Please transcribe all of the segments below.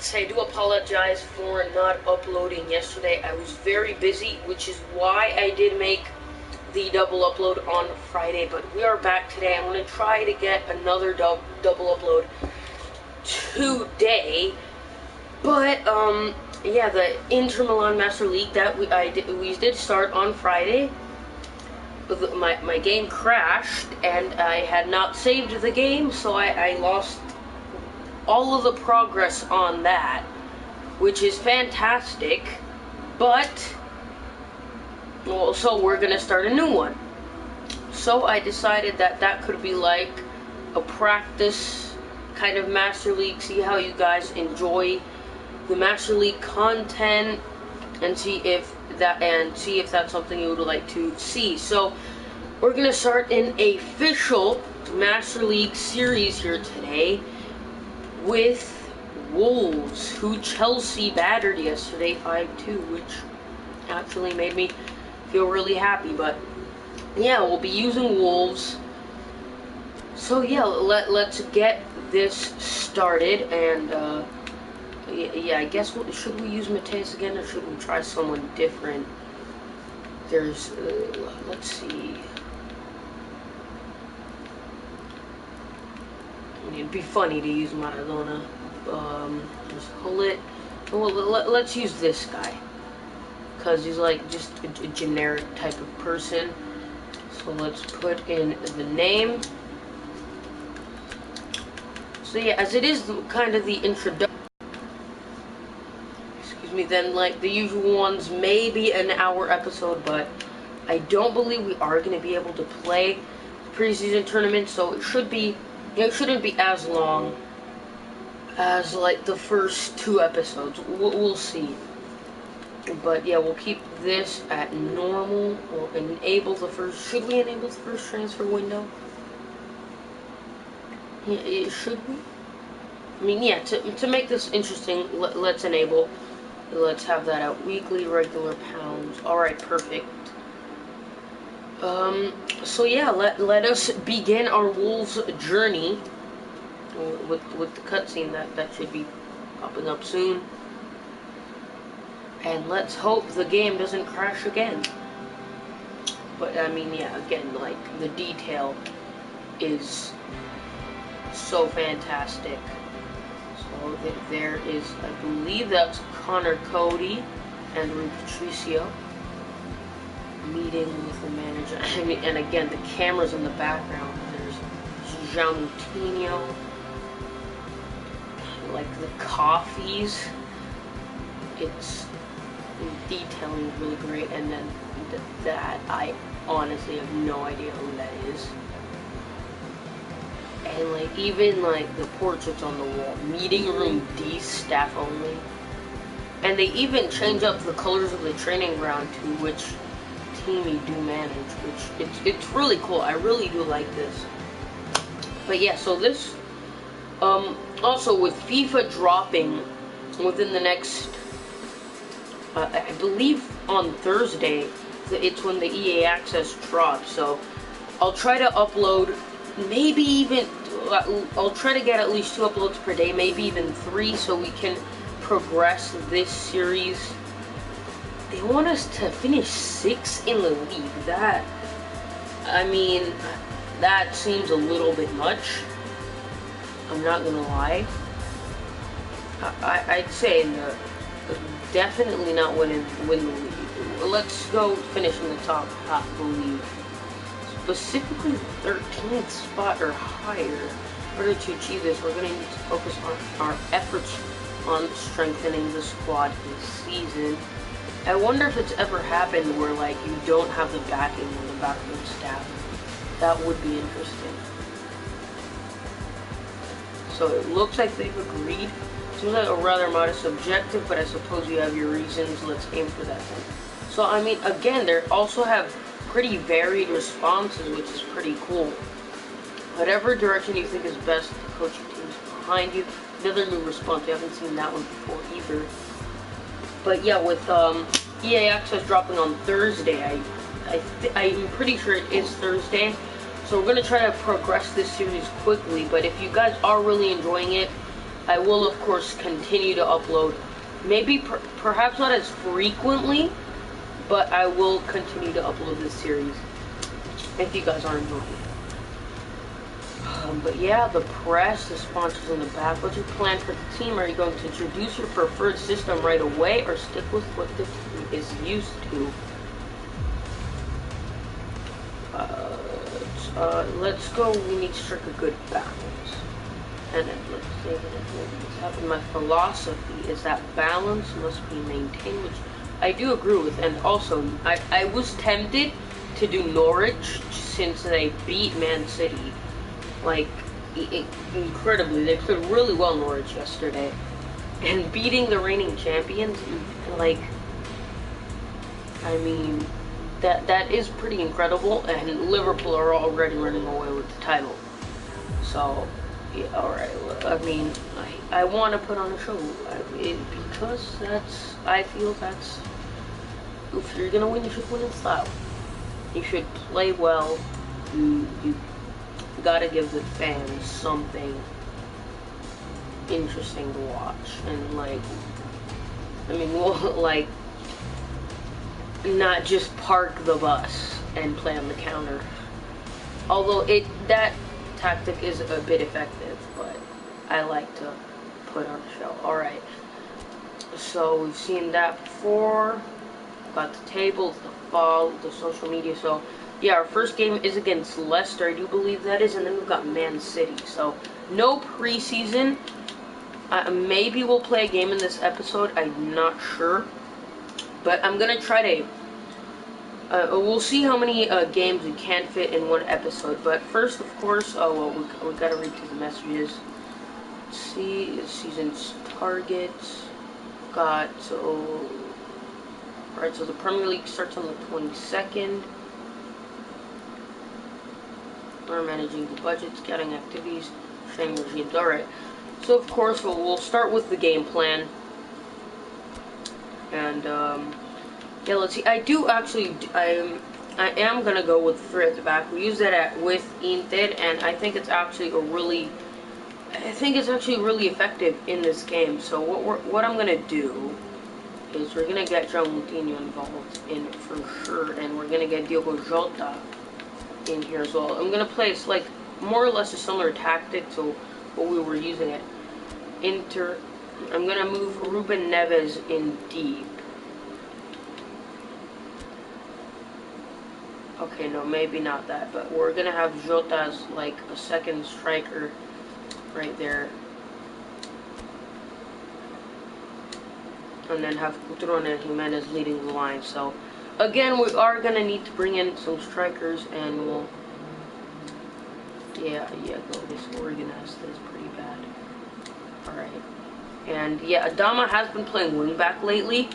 Alright, I do apologize for not uploading yesterday. I was very busy, which is why I did make the double upload on Friday, but we are back today. I'm going to try to get another double upload today. But, yeah, the Inter Milan Master League that we did start on Friday. My game crashed, and I had not saved the game, so I lost all of the progress on that, which is fantastic, but, well, so we're gonna start a new one. So I decided that that could be like a practice kind of Master League, see how you guys enjoy the Master League content, and see if that's something you would like to see. So we're gonna start an official Master League series here today with Wolves, who Chelsea battered yesterday 5-2, which actually made me feel really happy. But yeah, we'll be using Wolves. So yeah, let's get this started. And yeah, I guess should we use Mateus again, or should we try someone different? There's let's see. It'd be funny to use Maradona. Just Hullet. Well, let's use this guy, because he's like just a generic type of person. So let's put in the name. So yeah, as it is kind of the introduction, excuse me, then like the usual ones, maybe an hour episode, but I don't believe we are going to be able to play the preseason tournament, so it shouldn't be as long as like the first 2 episodes. We'll see. But yeah, we'll keep this at normal. We'll enable the first. Should we enable the first transfer window? Yeah, should we? I mean, yeah. To make this interesting, let's enable. Let's have that at weekly, regular pounds. All right, perfect. So yeah, let us begin our Wolves journey with the cutscene that should be popping up soon. And let's hope the game doesn't crash again. But I mean, yeah, again, like the detail is so fantastic. So there is, I believe that's Connor Cody and Rui Patricio meeting with the manager. I mean, and again, the camera's in the background. There's Jean Moutinho, like the coffees. It's detailing really great, and then that I honestly have no idea who that is. And like even like the portraits on the wall, meeting room D, staff only, and they even change up the colors of the training ground to which team you do manage, which it's really cool. I really do like this. But yeah, so this also with FIFA dropping within the next I believe on Thursday, it's when the EA Access drops. So I'll try to upload, maybe even I'll try to get at least 2 uploads per day, maybe even 3, so we can progress this series. They want us to finish 6th in the league. That, I mean, that seems a little bit much. I'm not gonna lie. I'd say definitely not win the league. Let's go finish in the top half of the league. Specifically the 13th spot or higher. In order to achieve this, we're gonna need to focus on our efforts on strengthening the squad this season. I wonder if it's ever happened where like you don't have the backing of the backroom staff. That would be interesting. So it looks like they've agreed. Seems like a rather modest objective, but I suppose you have your reasons. Let's aim for that then. So I mean, again, they also have pretty varied responses, which is pretty cool. Whatever direction you think is best, the coaching team's behind you. Another new response. We haven't seen that one before either. But yeah, with EA Access dropping on Thursday, I'm pretty sure it is Thursday. So we're going to try to progress this series quickly. But if you guys are really enjoying it, I will, of course, continue to upload. Maybe, perhaps not as frequently, but I will continue to upload this series if you guys are enjoying it. But yeah, the press, the sponsors in the back. What's your plan for the team? Are you going to introduce your preferred system right away or stick with what the team is used to? Let's go. We need to strike a good balance. And then let's say that my philosophy is that balance must be maintained, which I do agree with. And also, I was tempted to do Norwich since they beat Man City. Like, incredibly. They played really well Norwich yesterday. And beating the reigning champions, like, I mean, that is pretty incredible. And Liverpool are already running away with the title. So, yeah, alright. I mean, I want to put on a show. Because I feel that's, if you're going to win, you should win in style. You should play well. You gotta give the fans something interesting to watch, and like, I mean, we'll like not just park the bus and play on the counter. Although that tactic is a bit effective, but I like to put on a show. All right, so we've seen that before. Got the tables, the fall, the social media. So yeah, our first game is against Leicester, I do believe that is, and then we've got Man City. So, no preseason. Maybe we'll play a game in this episode, I'm not sure. But I'm going to try to, we'll see how many games we can fit in one episode. But first, of course, we got to read through the messages. Let's see, season's targets. Alright, so the Premier League starts on the 22nd. We're managing the budget, scouting activities, training regimes. Alright, so of course we'll start with the game plan. And yeah, let's see. I am gonna go with 3 at the back. We use that with Inter, and I think it's actually really effective in this game. So what I'm gonna do is we're gonna get João Moutinho involved in it for sure, and we're gonna get Diogo Jota in here as well. I'm gonna play like more or less a similar tactic to what we were using at Inter. I'm gonna move Ruben Neves in deep. Okay, no, maybe not that, but we're gonna have Jota as like a second striker right there, and then have Coutron and Jimenez leading the line. So again, we are gonna need to bring in some strikers, and we'll go disorganized. That's pretty bad. Alright. And yeah, Adama has been playing wingback lately.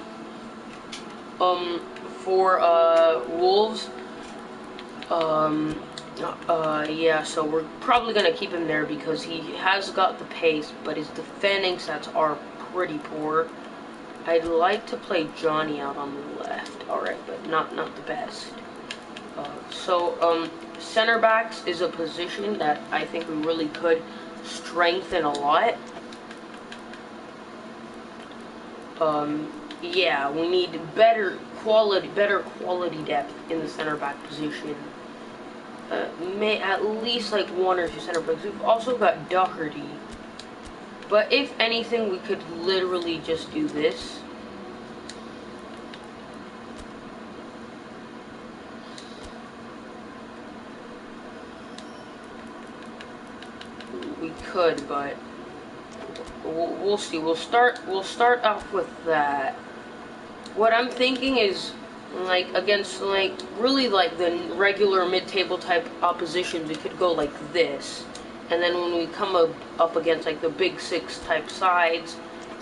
For Wolves. Yeah, so we're probably gonna keep him there because he has got the pace, but his defending stats are pretty poor. I'd like to play Johnny out on the left. Alright, but not the best. Center backs is a position that I think we really could strengthen a lot. Yeah, we need better quality depth in the center back position. At least like 1 or 2 center backs. We've also got Doherty. But if anything, we could literally just do this. We could, but we'll see. We'll start off with that. What I'm thinking is, like, against like really like the regular mid-table type opposition, we could go like this, and then when we come up against like the big 6 type sides,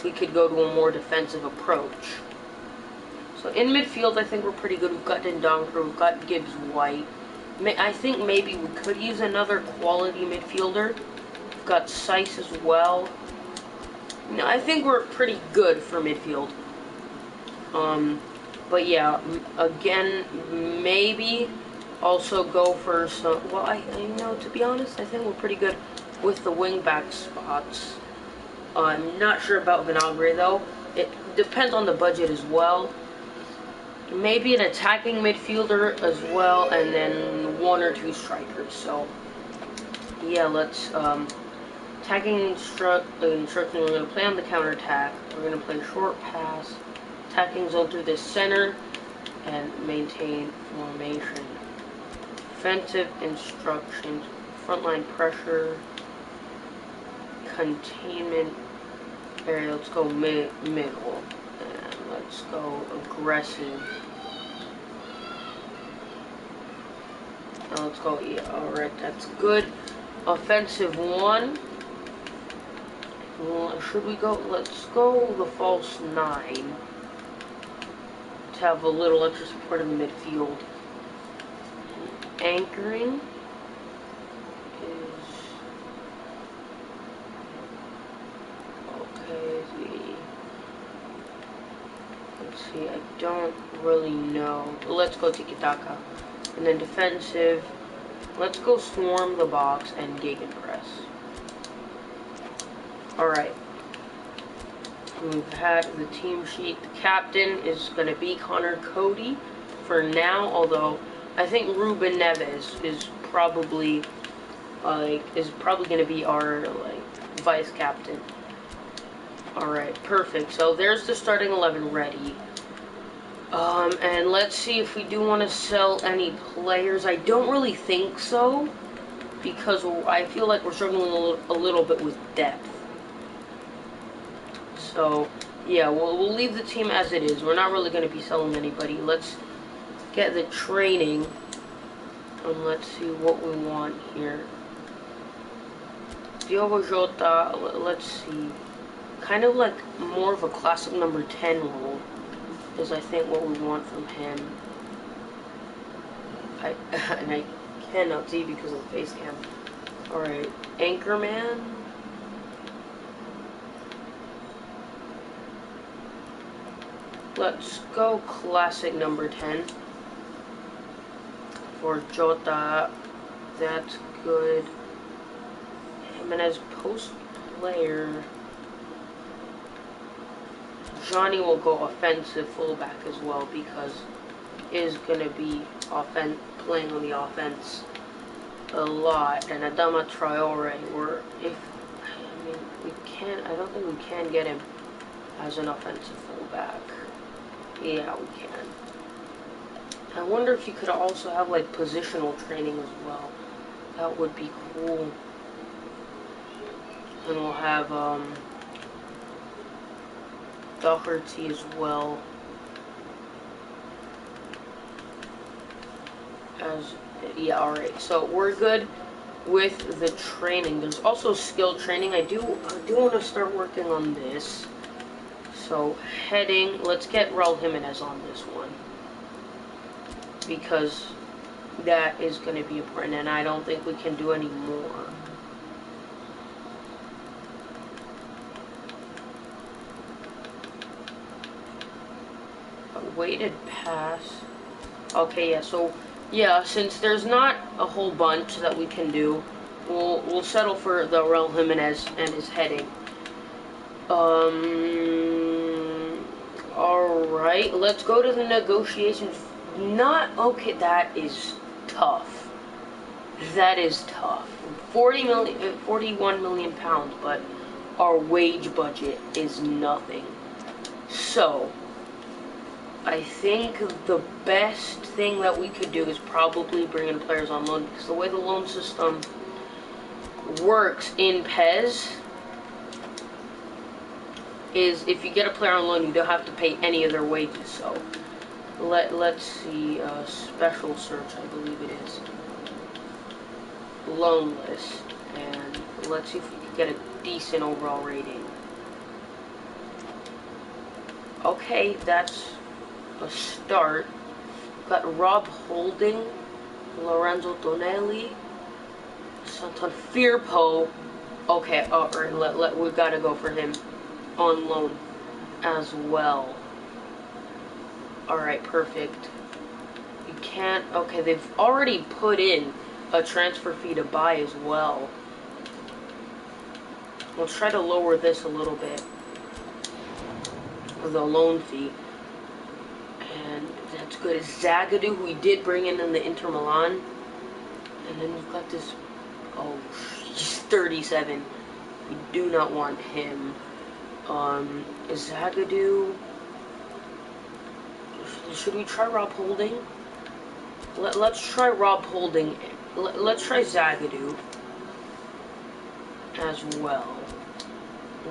we could go to a more defensive approach. So in midfield, I think we're pretty good. We've got Dendoncker, we've got Gibbs White. I think maybe we could use another quality midfielder. We've got Seiss as well. No, I think we're pretty good for midfield. But yeah, again, maybe also go for some. Well, I know, to be honest, I think we're pretty good with the wing back spots. I'm not sure about Vinagre though. It depends on the budget as well. Maybe an attacking midfielder as well, and then 1 or 2 strikers. So yeah, let's attacking instruction. We're gonna play on the counter attack. We're gonna play short pass, attacking zone through the center, and maintain formation. Defensive instructions, frontline pressure, containment area. Let's go middle, and let's go aggressive. And let's go, yeah, alright, that's good. Offensive 1. Well, should we go? Let's go the false 9 to have a little extra support in the midfield. Anchoring is okay. Let's see. I don't really know. Let's go tiki-taka, and then defensive. Let's go swarm the box and gegenpress. Alright. We've had the team sheet. The captain is going to be Connor Cody for now, although I think Ruben Neves is probably going to be our vice captain. Alright, perfect. So there's the starting 11 ready. And let's see if we do want to sell any players. I don't really think so, because I feel like we're struggling a little bit with depth. So, yeah, we'll leave the team as it is. We're not really going to be selling anybody. Let's get the training, and let's see what we want here. Diogo Jota, let's see. Kind of like more of a classic number 10 role is, I think, what we want from him. And I cannot see because of the face cam. Alright, Anchorman. Let's go classic number 10 for Jota. That's good. Jimenez post player. Johnny will go offensive fullback as well, because he is going to be playing on the offense a lot. And Adama Traore, I don't think we can get him as an offensive fullback. Yeah, we can. I wonder if you could also have like positional training as well. That would be cool. And we'll have Doherty as well as, yeah, alright, so we're good with the training. There's also skill training. I do want to start working on this. So heading, let's get Raul Jimenez on this one, because that is going to be important, and I don't think we can do any more. Weighted pass. Okay, yeah, so yeah, since there's not a whole bunch that we can do, we'll settle for the Raul Jimenez and his heading. Alright, let's go to the negotiations. Okay, that is tough. That is tough. 41 million pounds, but our wage budget is nothing. So I think the best thing that we could do is probably bring in players on loan, because the way the loan system works in PES is if you get a player on loan, you don't have to pay any of their wages. So let's see, special search, I believe it is, loan list, and let's see if we can get a decent overall rating. Okay, that's a start. Got Rob Holding, Lorenzo Tonelli, Santon Firpo. Okay, alright, we've got to go for him on loan as well. Alright, perfect. You can't, okay, they've already put in a transfer fee to buy as well. Let's try to lower this a little bit. The loan fee. And that's good. Zagadou, who we did bring in the Inter Milan. And then we've got this... Oh, he's 37. We do not want him. Zagadou... Should we try Rob Holding? Let's try Rob Holding. Let's try Zagadou as well.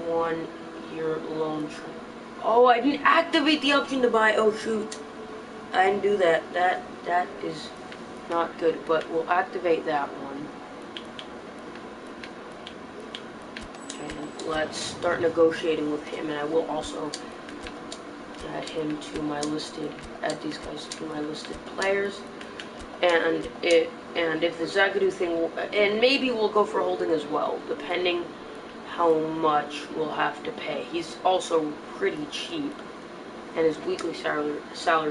1 year loan. Oh, I didn't activate the option to buy. Oh shoot, I didn't do that. That is not good. But we'll activate that one. And let's start negotiating with him. And I will also add him to my listed. Add these guys to my listed players. And if the Zagadou thing, and maybe we'll go for Holding as well, depending how much we'll have to pay. He's also pretty cheap, and his weekly salary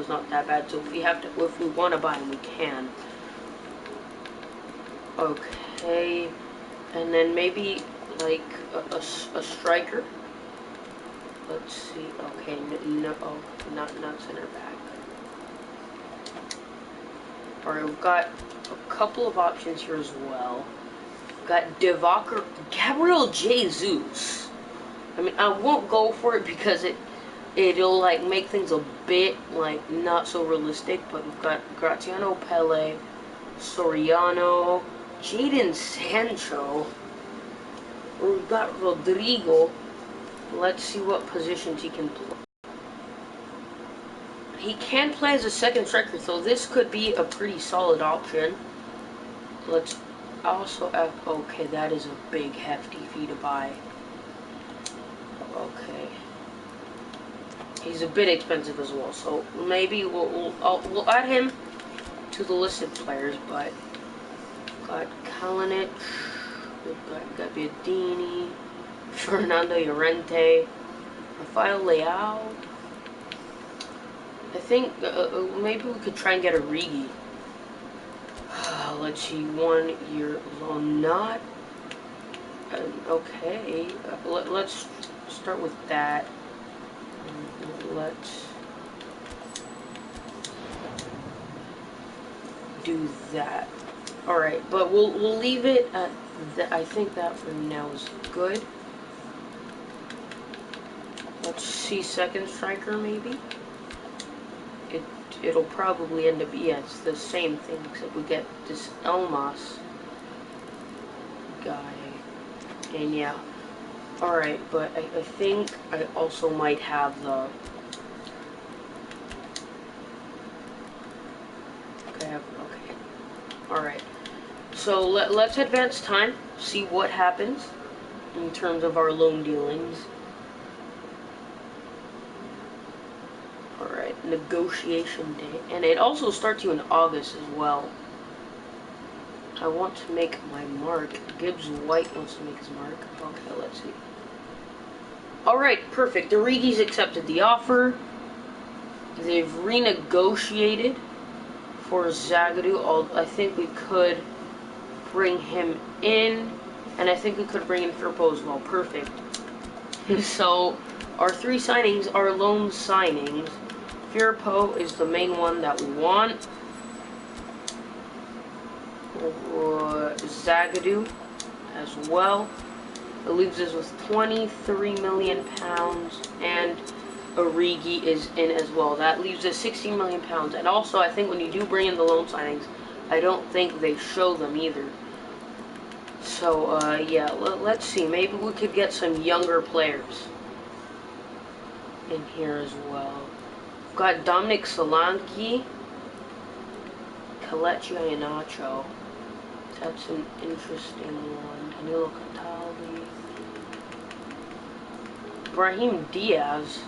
is not that bad. So if we want to buy him, we can. Okay, and then maybe like a striker. Let's see. Okay, no, not center back. Alright, we've got a couple of options here as well. We've got Gabriel Jesus. I mean, I won't go for it because it'll like make things a bit like not so realistic. But we've got Graziano Pele, Soriano, Jadon Sancho. We've got Rodrigo. Let's see what positions he can play. He can play as a second striker, so this could be a pretty solid option. Let's also have... Okay, that is a big, hefty fee to buy. Okay. He's a bit expensive as well, so maybe we'll add him to the listed players, but... Got Kalinic, we've got Gabbiadini, Fernando Llorente, Rafael Leao. I think maybe we could try and get a Origi. Let's see, 1 year loan. Not okay. Let's start with that. Let's do that. All right, but we'll leave it at that. I think that for now is good. Let's see, second striker maybe. It'll probably end up, yeah, it's the same thing, except we get this Elmas guy, and yeah, alright, but I think I also might have the, okay, alright, so let's advance time, see what happens in terms of our loan dealings. Alright, negotiation day. And it also starts you in August as well. I want to make my mark. Gibbs White wants to make his mark. Okay, let's see. Alright, perfect. The Origi's accepted the offer. They've renegotiated for Zagadou. I think we could bring him in. And I think we could bring in Firpo as well. Perfect. So, our 3 signings are loan signings. Firpo is the main one that we want. Zagadou as well. It leaves us with £23 million, and Origi is in as well. That leaves us £16 million. And also, I think when you do bring in the loan signings, I don't think they show them either. So, yeah, let's see. Maybe we could get some younger players in here as well. We've got Dominic Solanke, Kelechi Iheanacho. That's an interesting one. Danilo Cataldi. Brahim Diaz.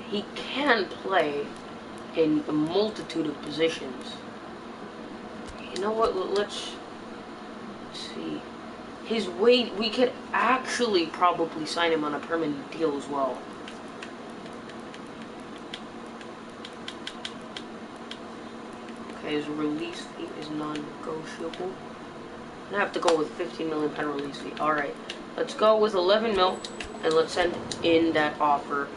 He can play in a multitude of positions. You know what? Let's see. His weight, we could actually probably sign him on a permanent deal as well. Okay, his release fee is non-negotiable. I have to go with £15 million release fee. Alright. let's go with 11 mil, and let's send in that offer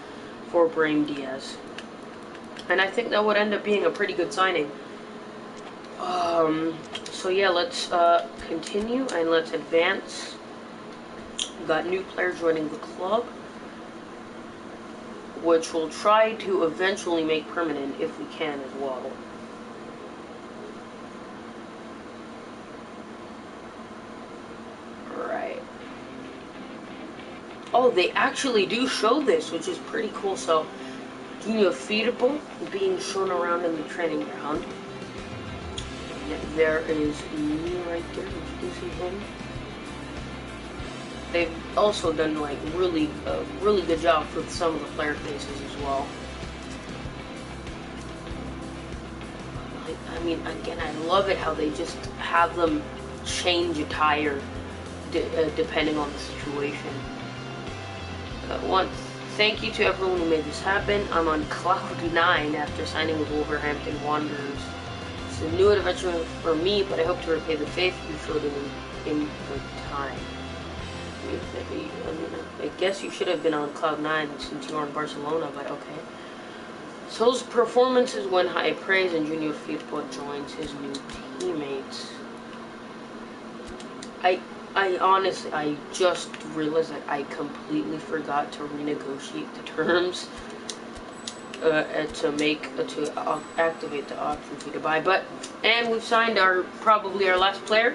for Brahim Diaz. And I think that would end up being a pretty good signing. So yeah, let's continue and let's advance. We've got new players joining the club, which we'll try to eventually make permanent if we can as well. Alright. Oh, they actually do show this, which is pretty cool. So, Junior Feedable being shown around in the training ground. There is me right there, introducing him. They've also done like really good job with some of the player faces as well. I mean, again, I love it how they just have them change attire depending on the situation. Thank you to everyone who made this happen. I'm on cloud 9 after signing with Wolverhampton Wanderers. It's a new adventure for me, but I hope to repay the faith you showed in good time. I guess you should have been on cloud 9 since you were in Barcelona, but okay. So his performances win high praise, and Junior Firpo joins his new teammates. I honestly, I just realized that I completely forgot to renegotiate the terms to activate the option fee to buy. And we've signed probably our last player.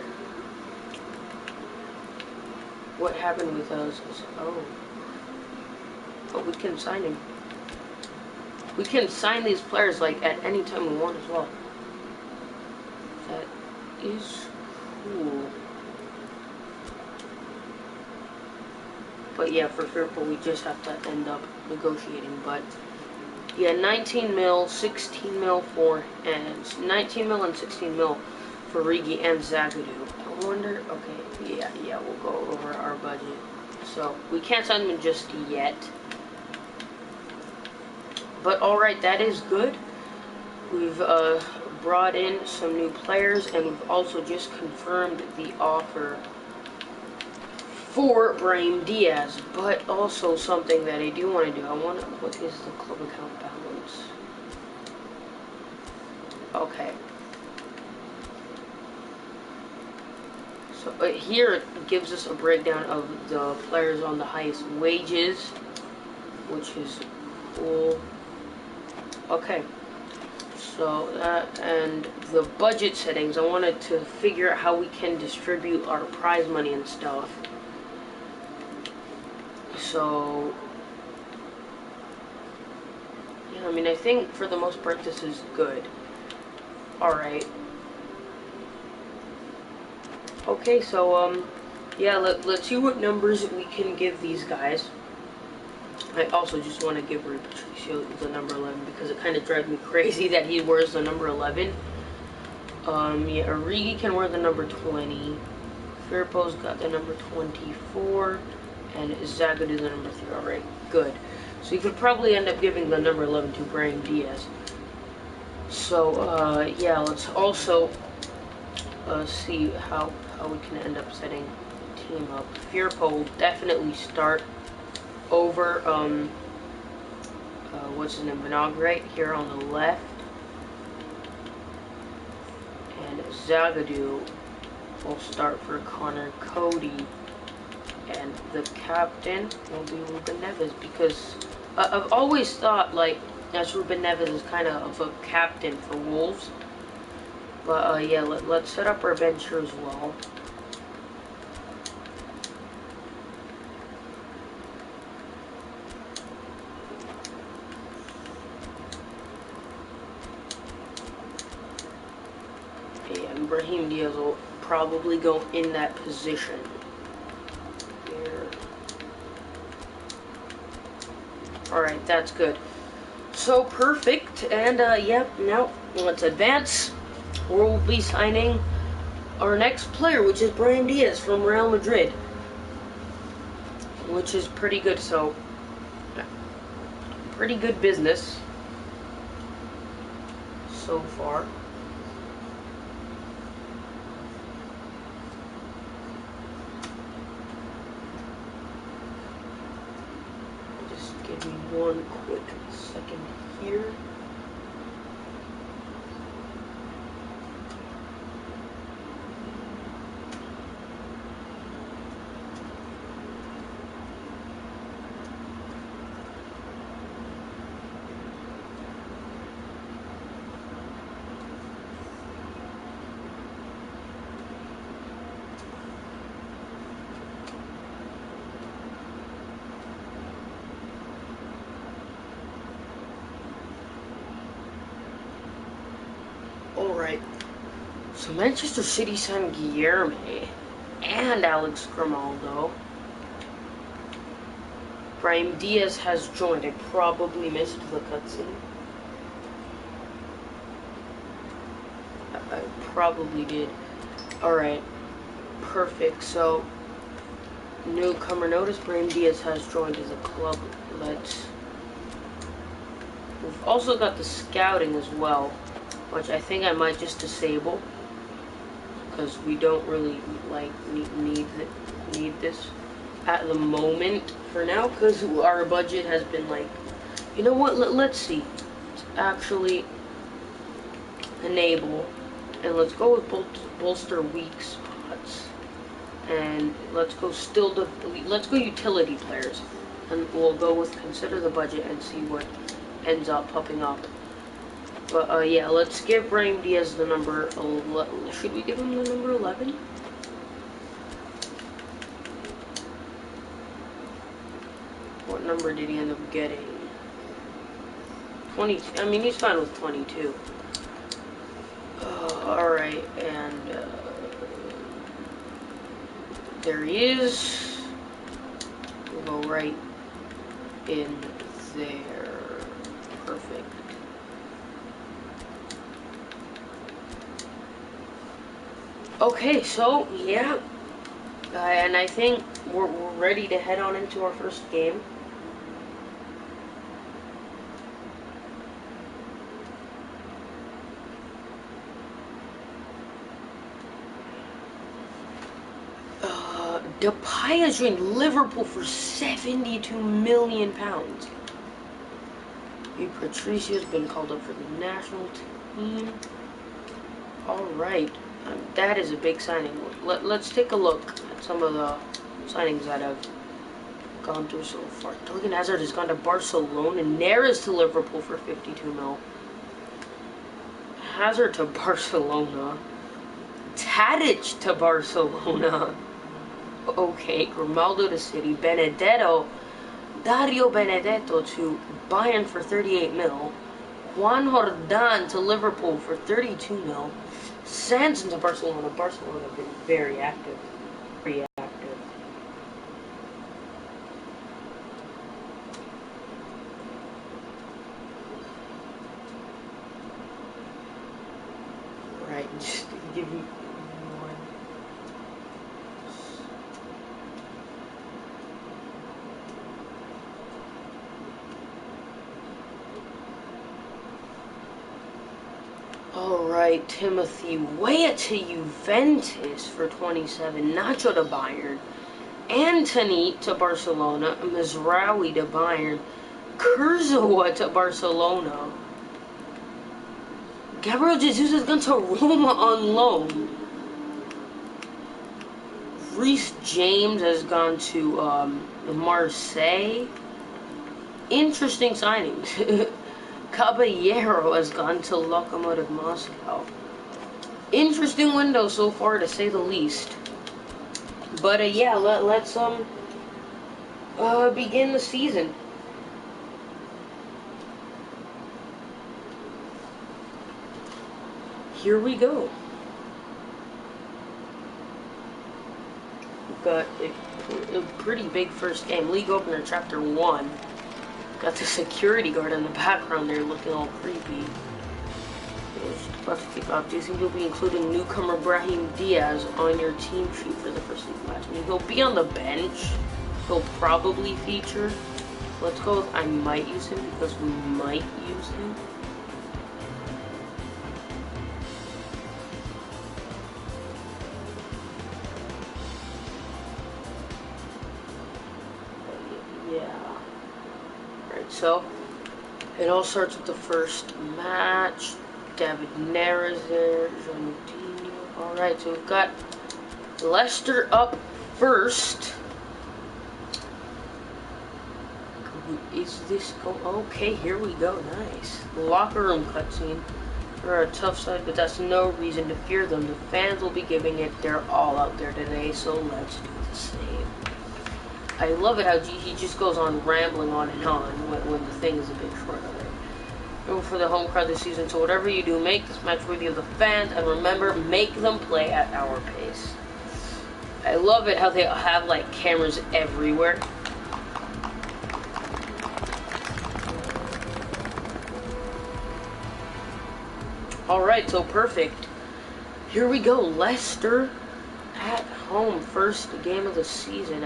What happened with us? Oh, we can sign him. We can sign these players like at any time we want as well. That is cool. But yeah, for Firpo, we just have to end up negotiating. But yeah, 19 mil, 16 mil for, and 19 mil and 16 mil for Rigi and Zagadou. I wonder, okay, yeah, we'll go over our budget. So we can't sign them just yet. But alright, that is good. We've brought in some new players, and we've also just confirmed the offer for Brahim Diaz, but also something that I do want to do. What is the club account balance? Okay. So here it gives us a breakdown of the players on the highest wages, which is cool. Okay. So that and the budget settings, I wanted to figure out how we can distribute our prize money and stuff. So, yeah, I mean, I think for the most part this is good. Alright. Okay, so, yeah, let's see what numbers we can give these guys. I also just want to give Patricio the number 11 because it kind of drives me crazy that he wears the number 11. Yeah, Origi can wear the number 20. Firpo's got the number 24. And Zagadou the number 3. Alright, good. So you could probably end up giving the number 11 to Brahim Diaz. So, yeah, let's also see how we can end up setting the team up. Firpo will definitely start over, what's his name, Vinagre here on the left. And Zagadou will start for Connor Cody. And the captain will be Ruben Neves, because I've always thought, like, as Ruben Neves is kind of a captain for Wolves. But, yeah, let's set up our bench here as well. Okay, and Brahim Diaz will probably go in that position. Alright, that's good. So, perfect. And, yeah, now let's advance. We'll be signing our next player, which is Brahim Diaz from Real Madrid. Which is pretty good, so, pretty good business so far. one quick second here. Alright, so Manchester City signed Guilherme and Alex Grimaldo. Brahim Diaz has joined. I probably missed the cutscene. I probably did. Alright, perfect. So, newcomer notice, Brahim Diaz has joined as a club. We've also got the scouting as well, which I think I might just disable, because we don't really need this at the moment for now, because our budget has been you know what, let's see. Let's actually enable, and let's go with bolster weak spots, and let's go utility players, and we'll go with consider the budget and see what ends up popping up. But yeah, let's give Brahim Diaz the number 11. Should we give him the number 11? What number did he end up getting? 20. I mean, he's fine with 22. Alright, and there he is. We'll go right in there. Perfect. Okay, so yeah, and I think we're ready to head on into our first game. Depay has joined Liverpool for £72 million. Patricio has been called up for the national team. Alright, that is a big signing. Let's take a look at some of the signings that have gone through so far. Torgan Hazard has gone to Barcelona. Neres to Liverpool for 52 mil. Hazard to Barcelona. Tadic to Barcelona. Okay, Grimaldo to City. Dario Benedetto to Bayern for 38 mil. Juan Jordan to Liverpool for 32 mil. Sanson to Barcelona. Barcelona have been very active. Very active. Right, just to give you one. Alright, Timothy Weah to Juventus for 27. Nacho to Bayern. Antony to Barcelona. Mazraoui to Bayern. Kurzawa to Barcelona. Gabriel Jesus has gone to Roma on loan. Reece James has gone to Marseille. Interesting signings. Caballero has gone to Lokomotiv Moscow. Interesting window so far, to say the least. But yeah, let's begin the season. Here we go. We've got a pretty big first game. League opener, chapter 1. Got the security guard in the background there looking all creepy. Do you think you'll be including newcomer Brahim Diaz on your team sheet for the first league match? I mean, he'll be on the bench. He'll probably feature. Let's go with I might use him, because we might use him. so it all starts with the first match. David Neres there. Alright, so we've got Leicester up first. Is this go? Okay, here we go. Nice. Locker room cutscene. They're a tough side, but that's no reason to fear them. The fans will be giving it their all out there today, so let's do the same. I love it how he just goes on rambling on and on when the thing is a bit short of it. Go for the home crowd this season, so whatever you do, make this match worthy of the fans, and remember, make them play at our pace. I love it how they have like cameras everywhere. Alright, so perfect. Here we go, Leicester at home, first game of the season.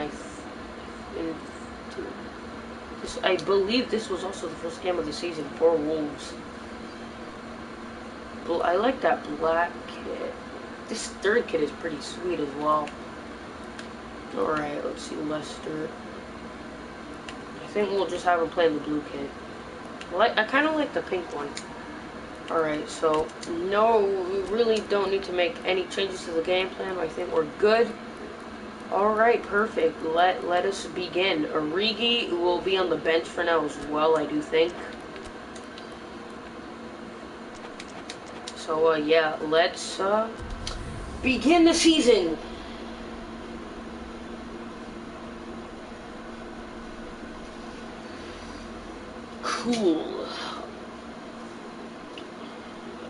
I believe this was also the first game of the season for Wolves. I like that black kit. This third kit is pretty sweet as well. Alright, let's see Leicester. I think we'll just have him play the blue kit. I kind of like the pink one. Alright, so no, we really don't need to make any changes to the game plan. I think we're good. Alright, perfect. Let us begin. Origi will be on the bench for now as well, I do think. So, yeah, let's begin the season. Cool.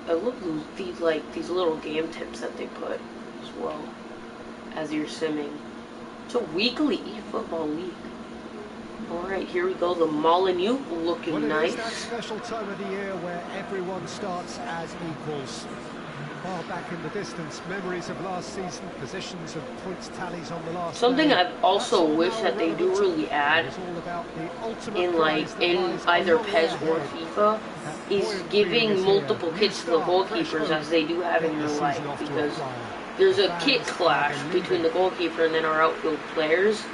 I love these little game tips that they put as well as you're simming. It's a weekly football league. Alright, here we go. The Molyneux looking nice. It is that special time of the year where everyone starts as equals. Far back in the distance, memories of last season, positions of points tallies on the last Something day. I've also wished that they do really add in either PES or FIFA is giving multiple kits to the goalkeepers as they do have in real life, because there's a kit clash between the goalkeeper and then our outfield players,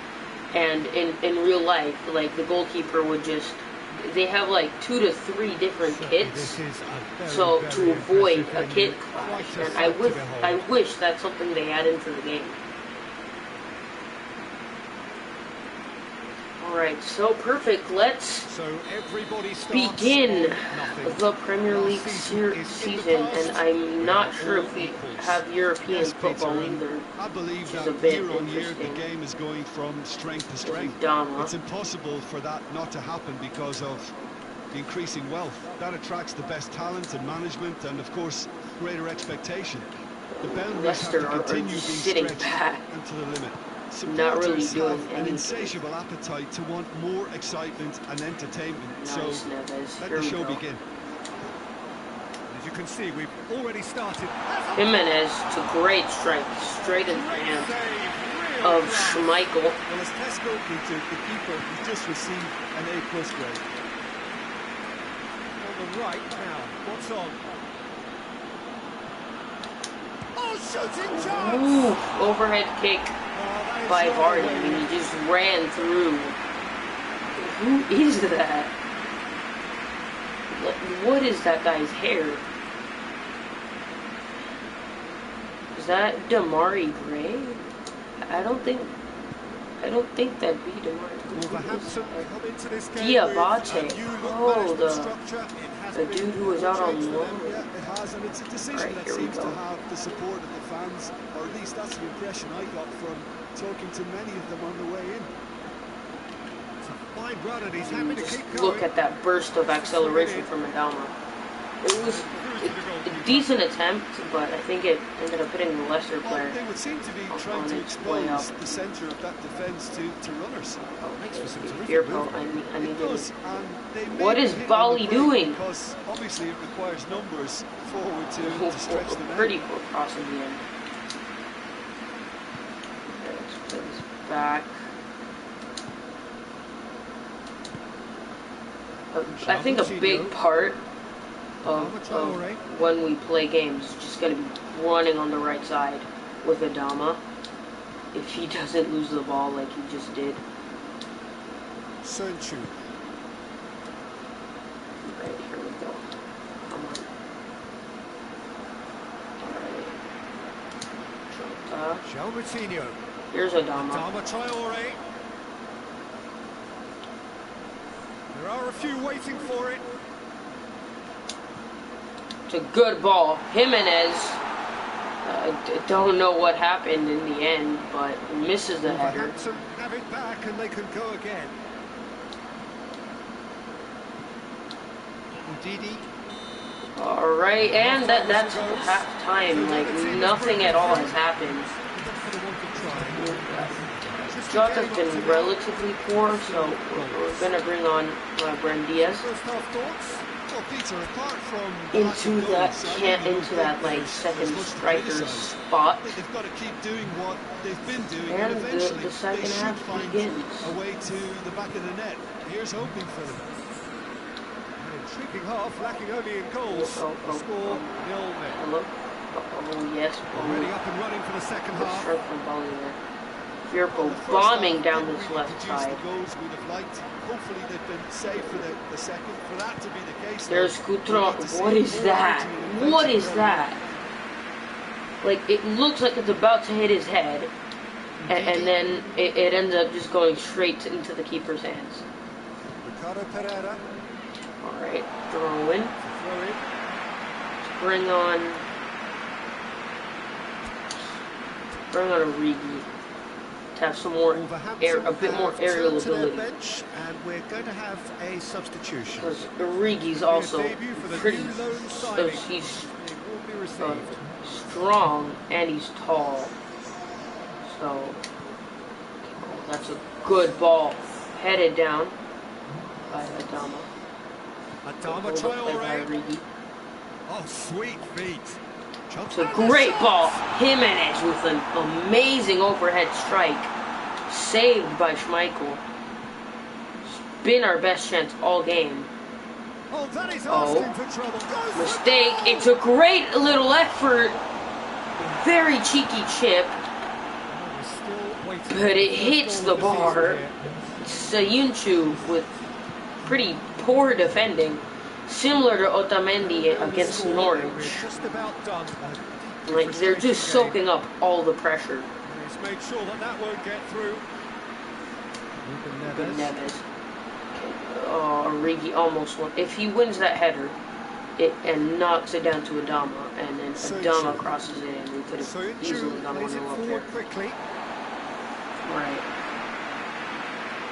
and in real life, like, the goalkeeper would just, they have like 2 to 3 different kits, so to avoid a kit clash, and I wish that's something they add into the game. Alright, so perfect. Let's begin the Premier League season, and I'm not sure if we have European football either, which is a bit interesting. The game is going from strength to strength. It's impossible for that not to happen because of the increasing wealth. That attracts the best talent and management, and of course, greater expectation. The boundaries have to continue being stretched to the limit. Not really Supporters doing have an anything. insatiable appetite to want more excitement and entertainment. Nice, so Neves. let Here the we show go. begin. As you can see, we've already started. Jimenez to great strike, straight in the hand of Schmeichel. Well, as test goalkeeper, the keeper has just received an A+ grade. On the right now, what's on? Oh, shooting chance! Ooh, overhead kick by Vardy. I mean, he just ran through. Who is that? What is that guy's hair? Is that Damari Gray? I don't think that'd be Damari. Wolverhampton come into this game Diabate. Oh, the dude who was out on loan. Yeah, it has, and it's a decision Right, that here we seems to go. have the support of the fans, or at least that's the impression I got from talking to many of them on the way in. It's a fine run, and he's happy to Just keep going. look at that burst of acceleration from Adama. It was a decent attempt, but I think it ended up hitting the Leicester Well, player. they would seem to be trying on to its way up. expose the centre of that defence to runners. Makes for some terrific Here, bro, movement. I need It to. does, and they may What be is hit on Bali the break doing? Because obviously it requires numbers forward to stretch them out. Pretty poor cross in the end. Okay, let's play this back. I think a big part of when we play games is just going to be running on the right side with Adama if he doesn't lose the ball like he just did. Sönchu. Here's Adama. There are a few waiting for it. It's a good ball. Jimenez, don't know what happened in the end, but misses the header. Wolverhampton have it back and they can go again. Udidi. Alright, and that's half time. Like, nothing at all has happened. Shots have been relatively poor, so we're going to bring on Brent Diaz into that like second striker spot. They've got to keep doing what they've been doing, and eventually the second half begins. A way to the back of the net. Here's hoping for them. Intriguing half, lacking only in goals. Score 0-0. Hello? Oh yes. Already up and running for the second half. Sharp from volley there. Firpo bombing down this left side. The goals we'd have liked. Hopefully they've been saved for the second. For that to be the case. There's Coutron. What is that? What is that? Like, it looks like it's about to hit his head, and then it ends up just going straight into the keeper's hands. Ricardo Pereira. Alright, throw in. Bring on Origi to have some more a bit more aerial ability. And we're going to have a substitution. Because Origi's also pretty, he's strong and he's tall. So that's a good ball, headed down by Adama. Oh, sweet feet. It's a great ball. Jimenez with an amazing overhead strike. Saved by Schmeichel. It's been our best chance all game. Oh, mistake. It's a great little effort. Very cheeky chip. But it hits the bar. Sayuncu with pretty poor defending. Similar to Otamendi against Norwich. Like, they're just soaking up all the pressure. He's made sure that won't get through. Neves. Oh, Origi almost won. If he wins that header and knocks it down to Adama, and then Adama crosses it in, we could have easily gone 1-0 up there. Right.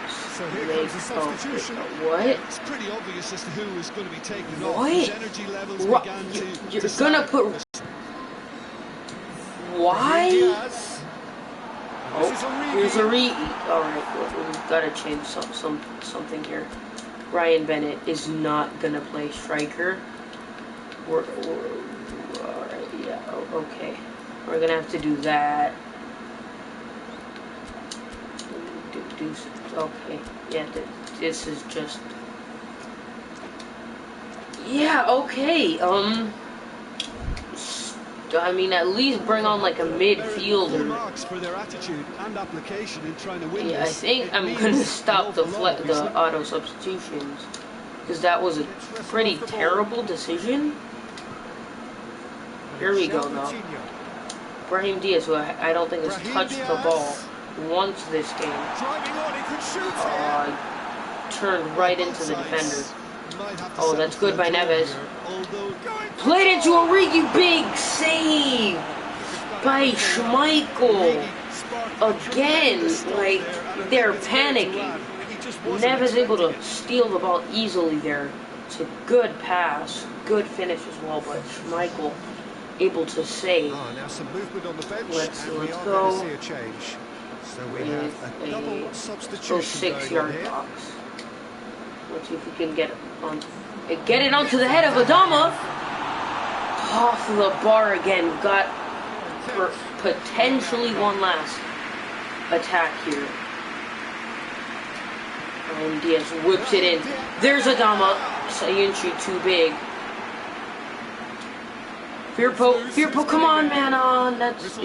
So here comes the substitution. What? It's pretty obvious as to who is going to be taken off. What? His energy levels began to You're gonna put. Why? Oh, here's Origi. All right, we've got to change something here. Ryan Bennett is not gonna play striker. All right, yeah, okay. We're gonna have to do that. Okay, yeah, this is just... Yeah, okay, I mean, at least bring on like a midfielder. Yeah, I think I'm gonna stop the auto substitutions, because that was a pretty terrible decision. Here we go, though. Brahim Diaz, who I don't think has touched the ball once this game. Turned right into the defender. Oh, that's good by Neves. Played into Origi, big save by Schmeichel. Again, like, they're panicking. Neves able to steal the ball easily there. It's a good pass, good finish as well, but Schmeichel able to save. Now some movement on the bench. Let's go. So we have a double substitution 6-yard box. Let's see if we can get it onto the head of Adama. Off the bar again. Got potentially one last attack here. And Diaz whips it in. There's Adama. Sayuncu too big. Firpo, come on, man. That's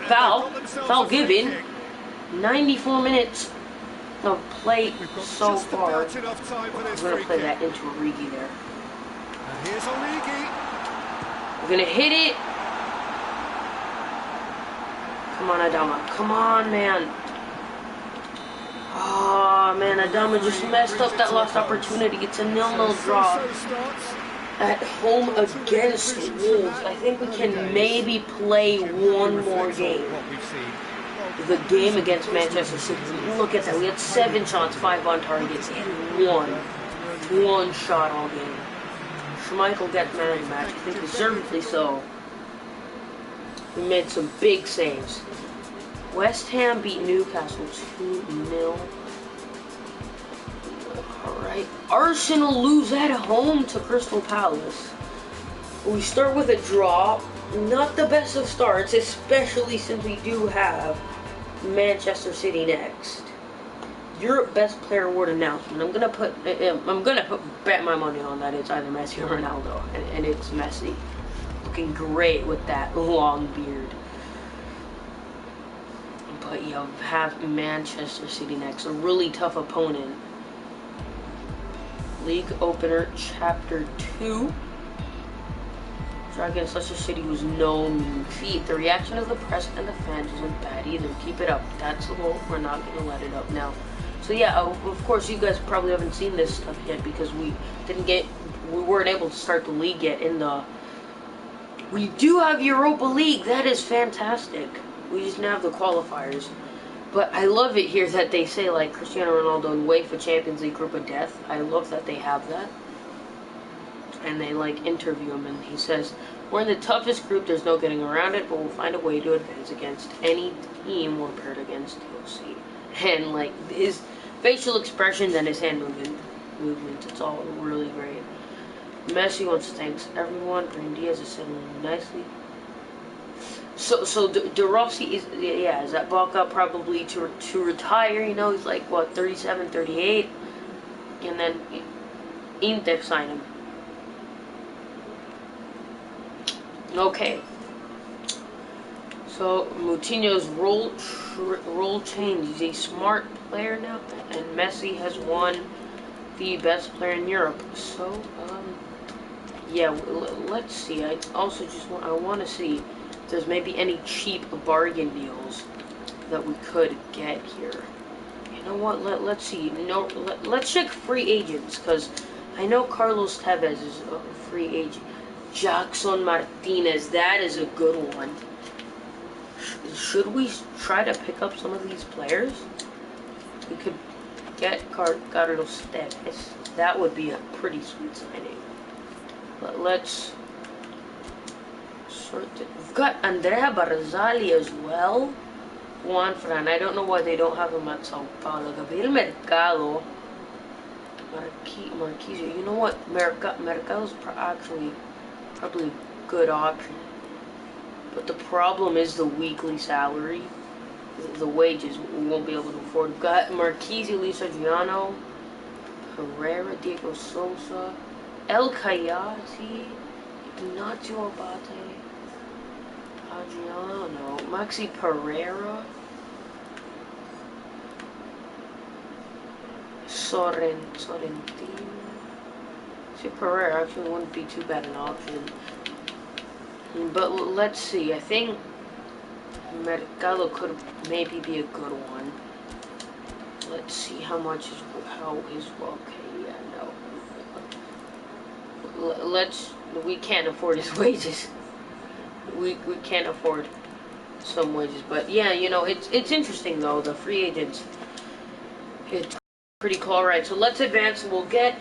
foul given. 94 minutes of play so far. We're going to play that into Origi there. And here's Origi. We're going to hit it. Come on, Adama. Come on, man. Oh, man, Adama just messed up that lost opportunity. It's a 0-0 draw at home against Wolves. I think we can maybe play one more game. The game against Manchester City. Look at that. We had 7 shots, 5 on targets, and one shot all game. Schmeichel gets man of the match. I think deservedly so. We made some big saves. West Ham beat Newcastle 2-0. Alright. Arsenal lose at home to Crystal Palace. We start with a draw. Not the best of starts, especially since we do have Manchester City next. Europe Best Player Award announcement. I'm gonna bet my money on that it's either Messi or Ronaldo, and it's Messi. Looking great with that long beard. But you have Manchester City next, a really tough opponent. League opener, Chapter 2. Against Leicester City was no mean feat. The reaction of the press and the fans wasn't bad either. Keep it up. That's the goal. We're not going to let it up now. So yeah, of course you guys probably haven't seen this stuff yet because we weren't able to start the league yet. We do have Europa League. That is fantastic. We just now have the qualifiers. But I love it here that they say like Cristiano Ronaldo and UEFA Champions League Group of Death. I love that they have that. And they like interview him and he says, we're in the toughest group, there's no getting around it, but we'll find a way to advance against any team we're paired against. You'll see. And like his facial expressions and his hand movements, it's all really great. Messi wants to thank everyone. Brahim Diaz is settling nicely. So De Rossi is at Boca probably to retire, you know, he's like what, 37, 38, and then Inter sign him. Okay, so Moutinho's role change. He's a smart player now, and Messi has won the best player in Europe. So, yeah, let's see. I also I want to see if there's maybe any cheap bargain deals that we could get here. You know what? Let's see. Let's check free agents because I know Carlos Tevez is a free agent. Jackson Martinez, that is a good one. Should we try to pick up some of these players? We could get Carlos Tevez. That would be a pretty sweet signing. But let's sort it. We've got Andrea Barzali as well. Juan Fran. I don't know why they don't have him at Sao Paulo. Gabriel Mercado. Marquisio. You know what? Mercado's actually probably a good option. But the problem is the weekly salary. The wages we won't be able to afford. We've got Marquisio, Luis Adriano, Pereira, Diego Sousa, El Kayati, Ignacio Abate, Adriano, Maxi Pereira, Sorrentino. See, Pereira actually wouldn't be too bad an option. But let's see, I think Mercado could maybe be a good one. Let's see how okay, yeah, no. We can't afford his wages. We can't afford some wages, but yeah, you know, it's interesting though, the free agents. It's pretty cool. Alright, so let's advance. We'll get